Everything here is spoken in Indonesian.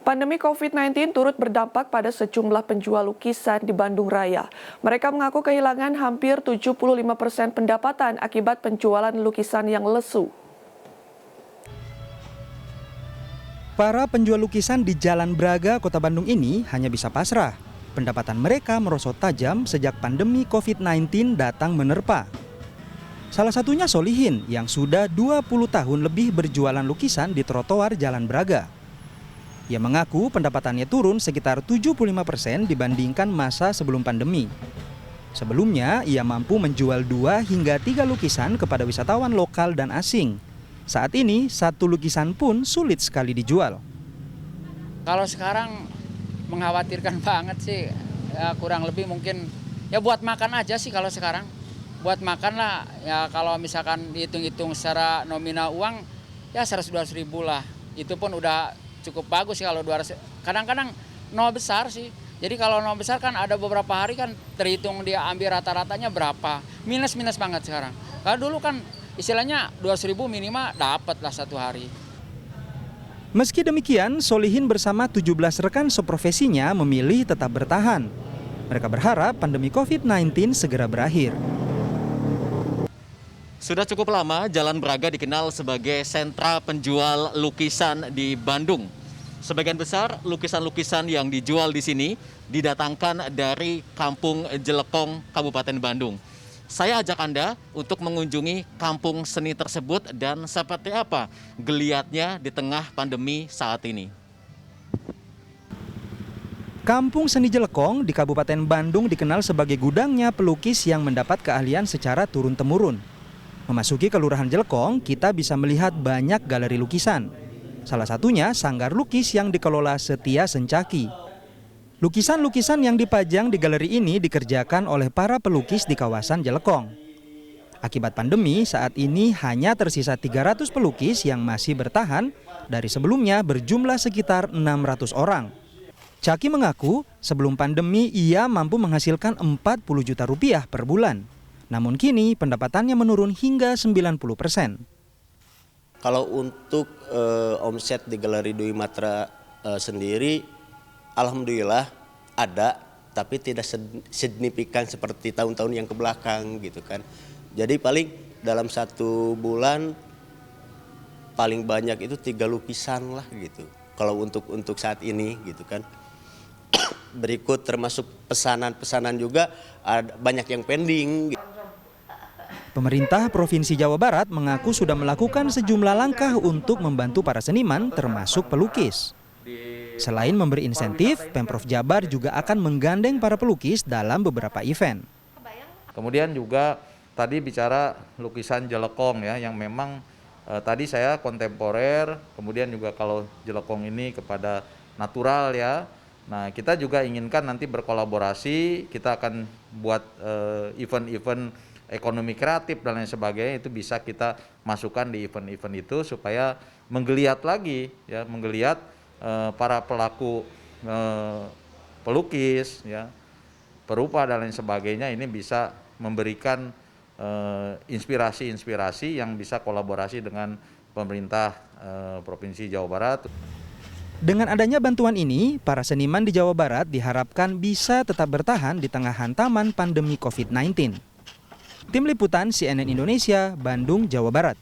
Pandemi COVID-19 turut berdampak pada sejumlah penjual lukisan di Bandung Raya. Mereka mengaku kehilangan hampir 75% pendapatan akibat penjualan lukisan yang lesu. Para penjual lukisan di Jalan Braga, Kota Bandung ini hanya bisa pasrah. Pendapatan mereka merosot tajam sejak pandemi COVID-19 datang menerpa. Salah satunya Solihin yang sudah 20 tahun lebih berjualan lukisan di trotoar Jalan Braga. Ia mengaku pendapatannya turun sekitar 75% dibandingkan masa sebelum pandemi. Sebelumnya, ia mampu menjual 2 hingga 3 lukisan kepada wisatawan lokal dan asing. Saat ini, 1 lukisan pun sulit sekali dijual. Kalau sekarang mengkhawatirkan banget sih, ya kurang lebih mungkin ya buat makan aja sih kalau sekarang. Buat makan lah, ya kalau misalkan dihitung-hitung secara nominal uang, ya 100-200 ribu lah. Itu pun udah cukup bagus sih kalau 200. Kadang-kadang nol besar sih. Jadi kalau nol besar kan ada beberapa hari kan terhitung dia ambil rata-ratanya berapa. Minus-minus banget sekarang. Kalau dulu kan istilahnya 200 ribu minimal dapat lah satu hari. Meski demikian, Solihin bersama 17 rekan seprofesinya memilih tetap bertahan. Mereka berharap pandemi COVID-19 segera berakhir. Sudah cukup lama Jalan Braga dikenal sebagai sentra penjual lukisan di Bandung. Sebagian besar lukisan-lukisan yang dijual di sini didatangkan dari Kampung Jelekong, Kabupaten Bandung. Saya ajak Anda untuk mengunjungi kampung seni tersebut dan seperti apa geliatnya di tengah pandemi saat ini. Kampung Seni Jelekong di Kabupaten Bandung dikenal sebagai gudangnya pelukis yang mendapat keahlian secara turun-temurun. Memasuki Kelurahan Jelekong, kita bisa melihat banyak galeri lukisan. Salah satunya sanggar lukis yang dikelola Setia Sencaki. Lukisan-lukisan yang dipajang di galeri ini dikerjakan oleh para pelukis di kawasan Jelekong. Akibat pandemi, saat ini hanya tersisa 300 pelukis yang masih bertahan dari sebelumnya berjumlah sekitar 600 orang. Caki mengaku sebelum pandemi ia mampu menghasilkan 40 juta rupiah per bulan. Namun kini pendapatannya menurun hingga 90%. Kalau untuk omset di Galeri Dwi Matra sendiri, alhamdulillah ada, tapi tidak signifikan seperti tahun-tahun yang kebelakang gitu kan. Jadi paling dalam 1 bulan paling banyak itu 3 lukisan lah gitu. Kalau untuk saat ini gitu kan. Berikut termasuk pesanan-pesanan juga ada banyak yang pending. Pemerintah Provinsi Jawa Barat mengaku sudah melakukan sejumlah langkah untuk membantu para seniman termasuk pelukis. Selain memberi insentif, Pemprov Jabar juga akan menggandeng para pelukis dalam beberapa event. Kemudian juga tadi bicara lukisan Jelekong ya, yang memang tadi saya kontemporer, kemudian juga kalau Jelekong ini kepada natural ya. Nah, kita juga inginkan nanti berkolaborasi, kita akan buat event-event ekonomi kreatif dan lain sebagainya, itu bisa kita masukkan di event-event itu supaya menggeliat lagi ya, menggeliat para pelaku pelukis ya, perupa dan lain sebagainya, ini bisa memberikan inspirasi-inspirasi yang bisa kolaborasi dengan pemerintah Provinsi Jawa Barat. Dengan adanya bantuan ini, para seniman di Jawa Barat diharapkan bisa tetap bertahan di tengah hantaman pandemi COVID-19. Tim Liputan CNN Indonesia, Bandung, Jawa Barat.